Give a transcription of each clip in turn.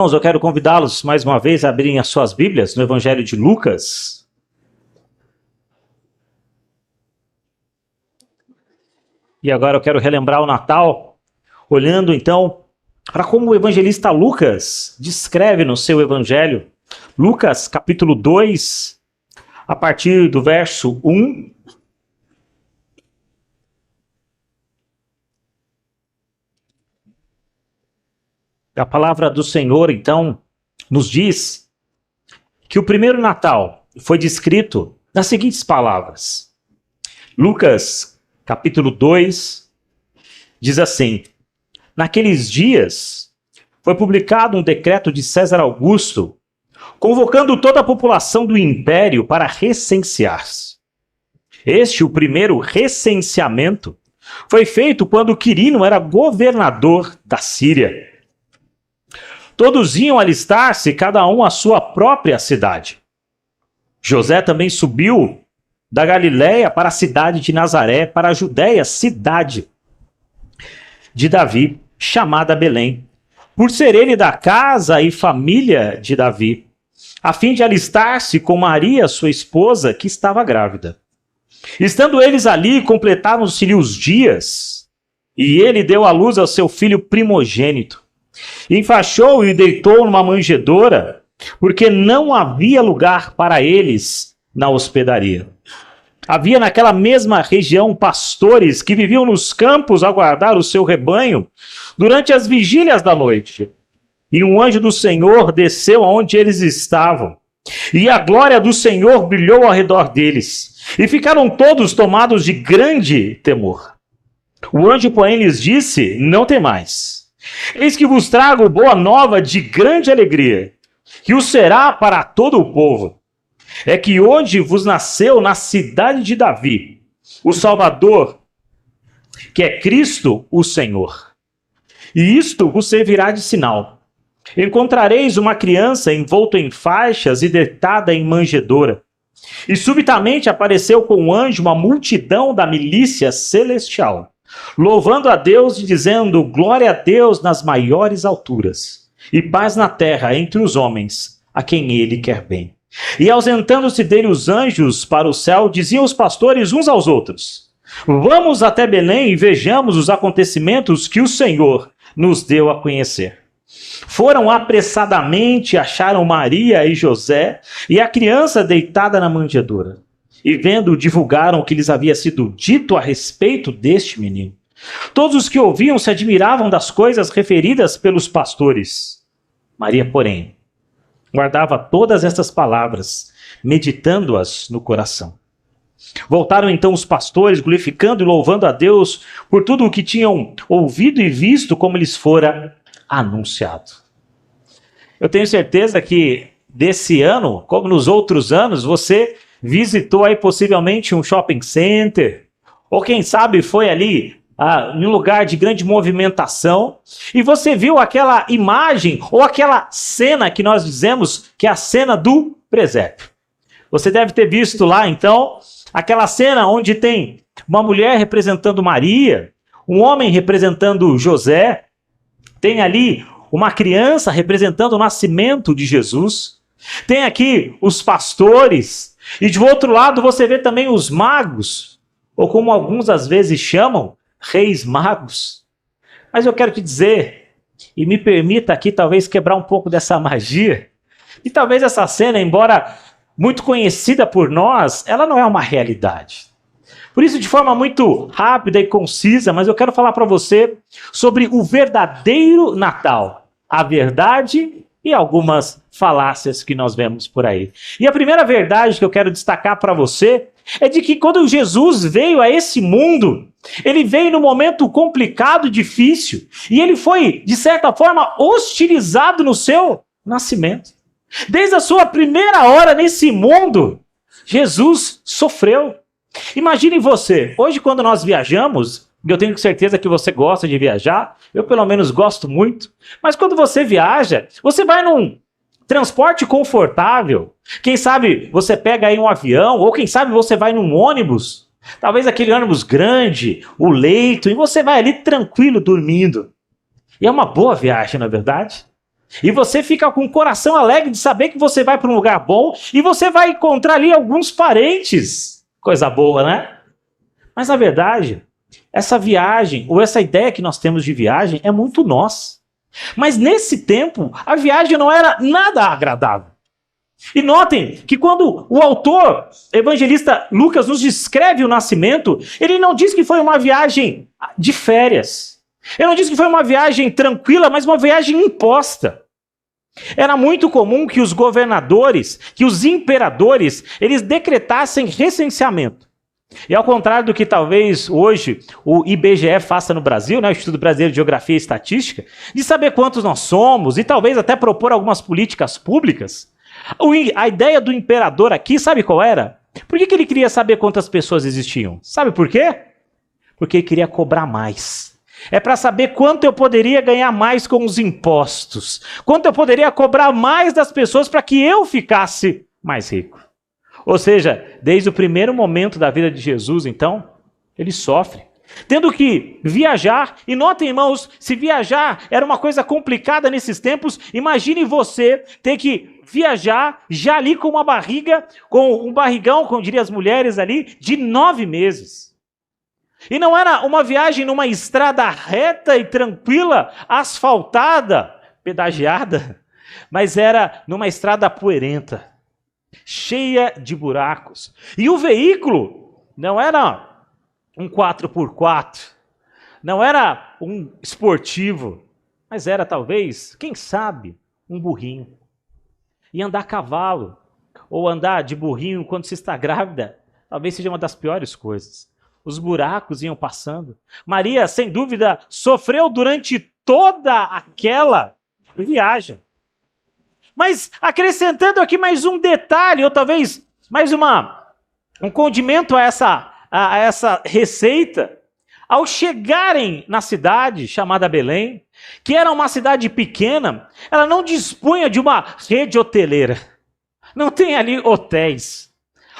Irmãos, eu quero convidá-los mais uma vez a abrirem as suas Bíblias no Evangelho de Lucas. E agora eu quero relembrar o Natal, olhando então para como o evangelista Lucas descreve no seu Evangelho. Lucas capítulo 2, a partir do verso 1. A palavra do Senhor, então, nos diz que o primeiro Natal foi descrito nas seguintes palavras. Lucas, capítulo 2, diz assim: Naqueles dias foi publicado um decreto de César Augusto, convocando toda a população do império para recensear-se. O primeiro recenseamento, foi feito quando Quirino era governador da Síria. Todos iam alistar-se, cada um à sua própria cidade. José também subiu da Galiléia para a cidade de Nazaré, para a Judéia, cidade de Davi, chamada Belém, por ser ele da casa e família de Davi, a fim de alistar-se com Maria, sua esposa, que estava grávida. Estando eles ali, completaram-se-lhe os dias, e ele deu à luz ao seu filho primogênito. Enfaixou e deitou numa manjedoura, porque não havia lugar para eles na hospedaria. Havia naquela mesma região pastores que viviam nos campos a guardar o seu rebanho durante as vigílias da noite. E um anjo do Senhor desceu aonde eles estavam, e a glória do Senhor brilhou ao redor deles, e ficaram todos tomados de grande temor. O anjo, porém, lhes disse: Não temais. Eis que vos trago boa nova de grande alegria, que o será para todo o povo. É que hoje vos nasceu na cidade de Davi o Salvador, que é Cristo o Senhor. E isto vos servirá de sinal. Encontrareis uma criança envolta em faixas e deitada em manjedoura. E subitamente apareceu com o anjo uma multidão da milícia celestial, louvando a Deus e dizendo: glória a Deus nas maiores alturas, e paz na terra entre os homens, a quem ele quer bem. E ausentando-se dele os anjos para o céu, diziam os pastores uns aos outros: Vamos até Belém e vejamos os acontecimentos que o Senhor nos deu a conhecer. Foram apressadamente, acharam Maria e José e a criança deitada na manjedoura. E vendo, divulgaram o que lhes havia sido dito a respeito deste menino. Todos os que ouviam se admiravam das coisas referidas pelos pastores. Maria, porém, guardava todas estas palavras, meditando-as no coração. Voltaram então os pastores, glorificando e louvando a Deus por tudo o que tinham ouvido e visto, como lhes fora anunciado. Eu tenho certeza que desse ano, como nos outros anos, você visitou aí possivelmente um shopping center, ou quem sabe foi ali em um lugar de grande movimentação, e você viu aquela imagem ou aquela cena que nós dizemos que é a cena do presépio. Você deve ter visto lá então aquela cena onde tem uma mulher representando Maria, um homem representando José, tem ali uma criança representando o nascimento de Jesus, tem aqui os pastores, e de outro lado você vê também os magos, ou como alguns às vezes chamam, reis magos. Mas eu quero te dizer, e me permita aqui talvez quebrar um pouco dessa magia, e talvez essa cena, embora muito conhecida por nós, ela não é uma realidade. Por isso, de forma muito rápida e concisa, mas eu quero falar para você sobre o verdadeiro Natal, a verdade e algumas falácias que nós vemos por aí. E a primeira verdade que eu quero destacar para você é de que quando Jesus veio a esse mundo, ele veio num momento complicado, difícil, e ele foi, de certa forma, hostilizado no seu nascimento. Desde a sua primeira hora nesse mundo, Jesus sofreu. Imagine você, hoje quando nós viajamos, eu tenho certeza que você gosta de viajar, eu pelo menos gosto muito, mas quando você viaja, você vai num transporte confortável, quem sabe você pega aí um avião, ou quem sabe você vai num ônibus, talvez aquele ônibus grande, o leito, e você vai ali tranquilo dormindo. E é uma boa viagem, não é verdade? E você fica com o coração alegre de saber que você vai para um lugar bom e você vai encontrar ali alguns parentes. Coisa boa, né? Mas na verdade, essa viagem, ou essa ideia que nós temos de viagem é muito nossa. Mas nesse tempo, a viagem não era nada agradável. E notem que quando o autor, evangelista Lucas, nos descreve o nascimento, ele não diz que foi uma viagem de férias. Ele não diz que foi uma viagem tranquila, mas uma viagem imposta. Era muito comum que os governadores, que os imperadores, eles decretassem recenseamento. E ao contrário do que talvez hoje o IBGE faça no Brasil, né, o Instituto Brasileiro de Geografia e Estatística, de saber quantos nós somos e talvez até propor algumas políticas públicas, a ideia do imperador aqui, sabe qual era? Por que ele queria saber quantas pessoas existiam? Sabe por quê? Porque ele queria cobrar mais. É para saber quanto eu poderia ganhar mais com os impostos. Quanto eu poderia cobrar mais das pessoas para que eu ficasse mais rico. Ou seja, desde o primeiro momento da vida de Jesus, então, ele sofre. Tendo que viajar, e notem, irmãos, se viajar era uma coisa complicada nesses tempos, imagine você ter que viajar já ali com uma barriga, com um barrigão, como diriam as mulheres ali, de 9 meses. E não era uma viagem numa estrada reta e tranquila, asfaltada, pedagiada, mas era numa estrada poeirenta, cheia de buracos. E o veículo não era um 4x4, não era um esportivo, mas era talvez, quem sabe, um burrinho. E andar a cavalo, ou andar de burrinho quando se está grávida, talvez seja uma das piores coisas. Os buracos iam passando. Maria, sem dúvida, sofreu durante toda aquela viagem. Mas acrescentando aqui mais um detalhe, ou talvez mais um condimento a essa receita, ao chegarem na cidade chamada Belém, que era uma cidade pequena, ela não dispunha de uma rede hoteleira. Não tem ali hotéis.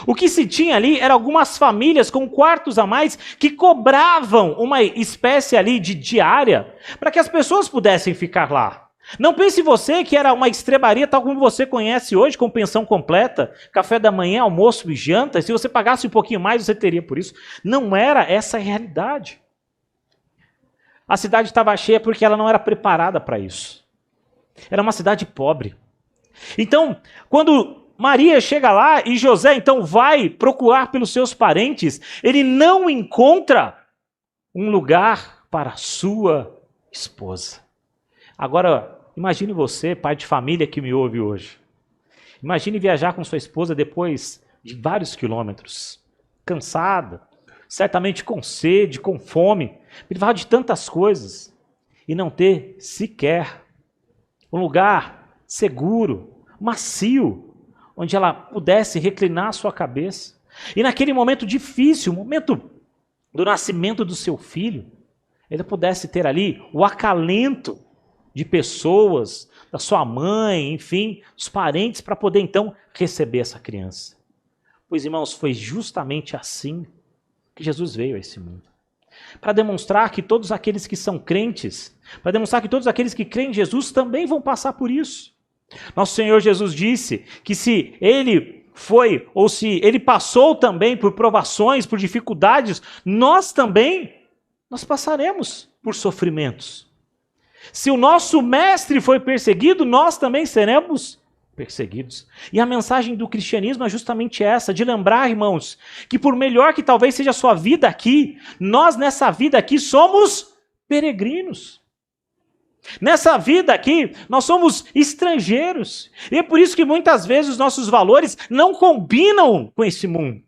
O que se tinha ali eram algumas famílias com quartos a mais que cobravam uma espécie ali de diária para que as pessoas pudessem ficar lá. Não pense você que era uma estrebaria tal como você conhece hoje, com pensão completa, café da manhã, almoço e janta, e se você pagasse um pouquinho mais, você teria por isso. Não era essa a realidade. A cidade estava cheia porque ela não era preparada para isso. Era uma cidade pobre. Então, quando Maria chega lá e José então vai procurar pelos seus parentes, ele não encontra um lugar para sua esposa. Agora, imagine você, pai de família que me ouve hoje. Imagine viajar com sua esposa depois de vários quilômetros, cansada, certamente com sede, com fome, privada de tantas coisas, e não ter sequer um lugar seguro, macio, onde ela pudesse reclinar sua cabeça. E naquele momento difícil, o momento do nascimento do seu filho, ele pudesse ter ali o acalento de pessoas, da sua mãe, enfim, dos parentes, para poder então receber essa criança. Pois, irmãos, foi justamente assim que Jesus veio a esse mundo. Para demonstrar que todos aqueles que são crentes, para demonstrar que todos aqueles que creem em Jesus também vão passar por isso. Nosso Senhor Jesus disse que se ele foi, ou se ele passou também por provações, por dificuldades, nós passaremos por sofrimentos. Se o nosso mestre foi perseguido, nós também seremos perseguidos. E a mensagem do cristianismo é justamente essa, de lembrar, irmãos, que por melhor que talvez seja a sua vida aqui, nós nessa vida aqui somos peregrinos. Nessa vida aqui, nós somos estrangeiros. E é por isso que muitas vezes os nossos valores não combinam com esse mundo.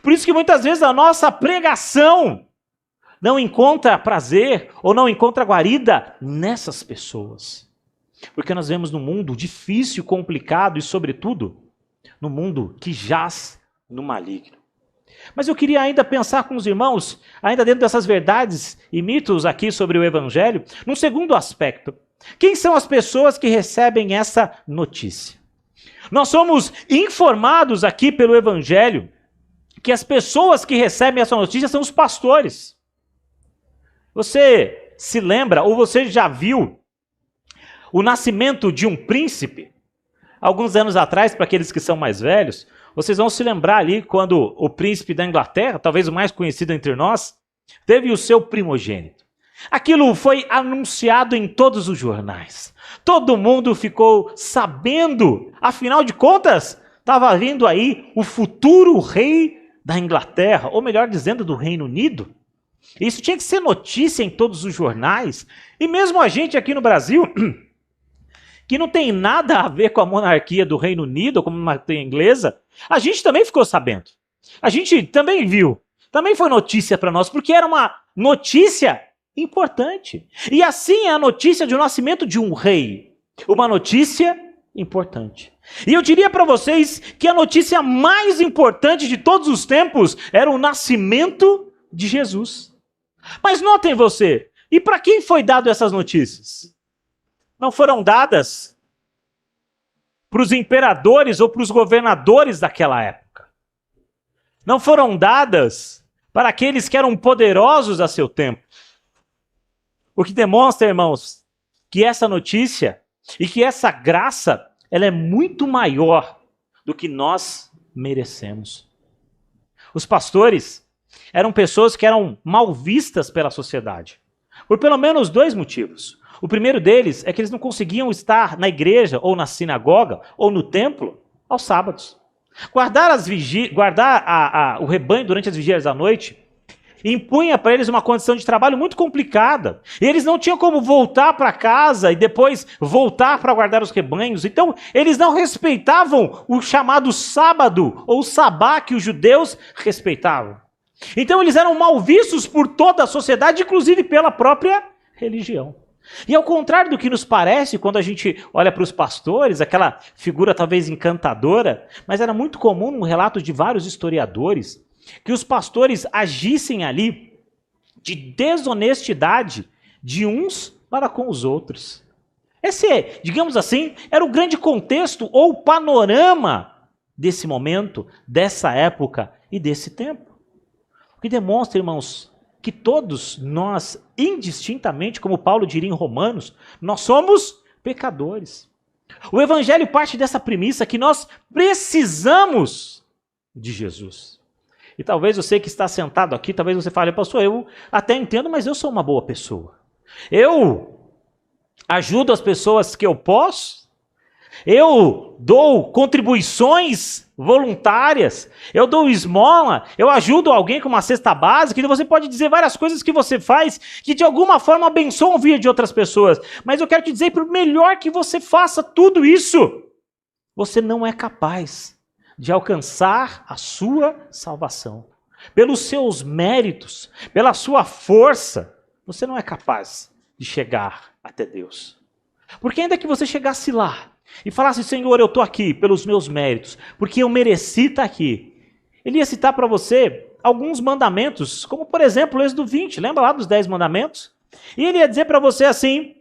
Por isso que muitas vezes a nossa pregação não encontra prazer ou não encontra guarida nessas pessoas. Porque nós vemos num mundo difícil, complicado e, sobretudo, no mundo que jaz no maligno. Mas eu queria ainda pensar com os irmãos, ainda dentro dessas verdades e mitos aqui sobre o Evangelho, num segundo aspecto. Quem são as pessoas que recebem essa notícia? Nós somos informados aqui pelo Evangelho que as pessoas que recebem essa notícia são os pastores. Você se lembra, ou você já viu, o nascimento de um príncipe. Alguns anos atrás, para aqueles que são mais velhos, vocês vão se lembrar ali quando o príncipe da Inglaterra, talvez o mais conhecido entre nós, teve o seu primogênito. Aquilo foi anunciado em todos os jornais. Todo mundo ficou sabendo, afinal de contas, estava vindo aí o futuro rei da Inglaterra, ou melhor dizendo, do Reino Unido. Isso tinha que ser notícia em todos os jornais. E mesmo a gente aqui no Brasil, que não tem nada a ver com a monarquia do Reino Unido, ou como a monarquia inglesa, a gente também ficou sabendo. A gente também viu. Também foi notícia para nós, porque era uma notícia importante. E assim é a notícia do nascimento de um rei. Uma notícia importante. E eu diria para vocês que a notícia mais importante de todos os tempos era o nascimento de Jesus. Mas notem você, e para quem foi dado essas notícias? Não foram dadas para os imperadores ou para os governadores daquela época. Não foram dadas para aqueles que eram poderosos a seu tempo. O que demonstra, irmãos, que essa notícia e que essa graça, ela é muito maior do que nós merecemos. Os pastores eram pessoas que eram mal vistas pela sociedade, por pelo menos dois motivos. O primeiro deles é que eles não conseguiam estar na igreja, ou na sinagoga, ou no templo, aos sábados. Guardar o rebanho durante as vigílias da noite impunha para eles uma condição de trabalho muito complicada. E eles não tinham como voltar para casa e depois voltar para guardar os rebanhos. Então, eles não respeitavam o chamado sábado, ou sabá, que os judeus respeitavam. Então, eles eram mal vistos por toda a sociedade, inclusive pela própria religião. E ao contrário do que nos parece quando a gente olha para os pastores, aquela figura talvez encantadora, mas era muito comum no relato de vários historiadores, que os pastores agissem ali de desonestidade de uns para com os outros. Esse, digamos assim, era o grande contexto ou panorama desse momento, dessa época e desse tempo. O que demonstra, irmãos, que todos nós, indistintamente, como Paulo diria em Romanos, nós somos pecadores. O Evangelho parte dessa premissa que nós precisamos de Jesus. E talvez você que está sentado aqui, talvez você fale, pastor, eu até entendo, mas eu sou uma boa pessoa. Eu ajudo as pessoas que eu posso. Eu dou contribuições voluntárias. Eu dou esmola. Eu ajudo alguém com uma cesta básica. E você pode dizer várias coisas que você faz que de alguma forma abençoam a vida de outras pessoas. Mas eu quero te dizer, por melhor que você faça tudo isso, você não é capaz de alcançar a sua salvação. Pelos seus méritos, pela sua força, você não é capaz de chegar até Deus. Porque ainda que você chegasse lá e falasse, Senhor, eu estou aqui pelos meus méritos, porque eu mereci estar aqui, ele ia citar para você alguns mandamentos, como por exemplo o Êxodo 20, lembra lá dos 10 mandamentos? E ele ia dizer para você assim,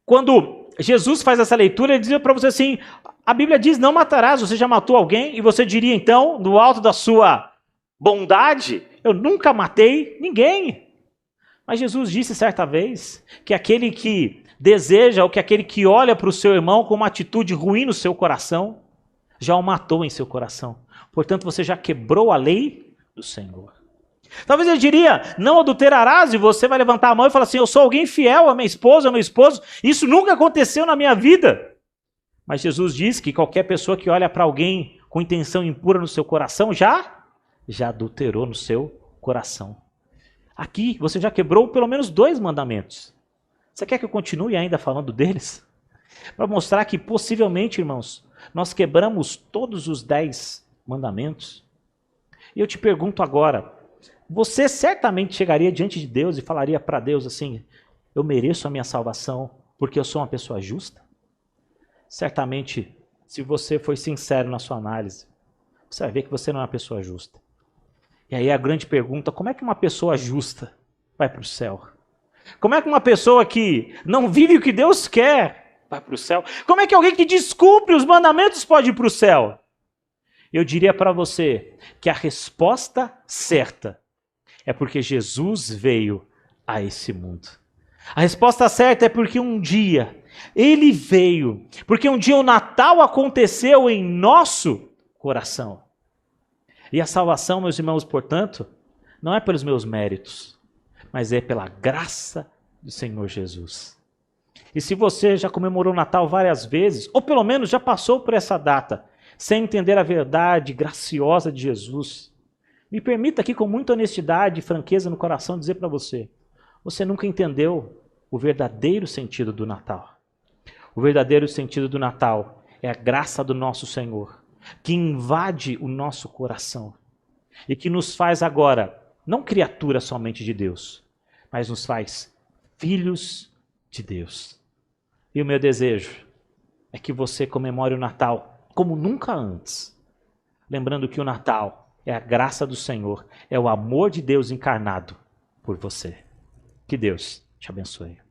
quando Jesus faz essa leitura, ele dizia para você assim, a Bíblia diz, não matarás, você já matou alguém? E você diria então, no alto da sua bondade, eu nunca matei ninguém. Mas Jesus disse certa vez que aquele que deseja, ou que aquele que olha para o seu irmão com uma atitude ruim no seu coração, já o matou em seu coração. Portanto, você já quebrou a lei do Senhor. Talvez ele diria, não adulterarás, e você vai levantar a mão e falar assim, eu sou alguém fiel a minha esposa, ao meu esposo, isso nunca aconteceu na minha vida. Mas Jesus diz que qualquer pessoa que olha para alguém com intenção impura no seu coração, já adulterou no seu coração. Aqui você já quebrou pelo menos 2 mandamentos. Você quer que eu continue ainda falando deles? Para mostrar que possivelmente, irmãos, nós quebramos todos os 10 mandamentos. E eu te pergunto agora, você certamente chegaria diante de Deus e falaria para Deus assim, eu mereço a minha salvação porque eu sou uma pessoa justa? Certamente, se você for sincero na sua análise, você vai ver que você não é uma pessoa justa. E aí a grande pergunta, como é que uma pessoa justa vai para o céu? Como é que uma pessoa que não vive o que Deus quer vai para o céu? Como é que alguém que descumpre os mandamentos pode ir para o céu? Eu diria para você que a resposta certa é porque Jesus veio a esse mundo. A resposta certa é porque um dia ele veio, porque um dia o Natal aconteceu em nosso coração. E a salvação, meus irmãos, portanto, não é pelos meus méritos, mas é pela graça do Senhor Jesus. E se você já comemorou o Natal várias vezes, ou pelo menos já passou por essa data, sem entender a verdade graciosa de Jesus, me permita aqui com muita honestidade e franqueza no coração dizer para você, você nunca entendeu o verdadeiro sentido do Natal. O verdadeiro sentido do Natal é a graça do nosso Senhor, que invade o nosso coração e que nos faz agora, não criatura somente de Deus, mas nos faz filhos de Deus. E o meu desejo é que você comemore o Natal como nunca antes, lembrando que o Natal é a graça do Senhor, é o amor de Deus encarnado por você. Que Deus te abençoe.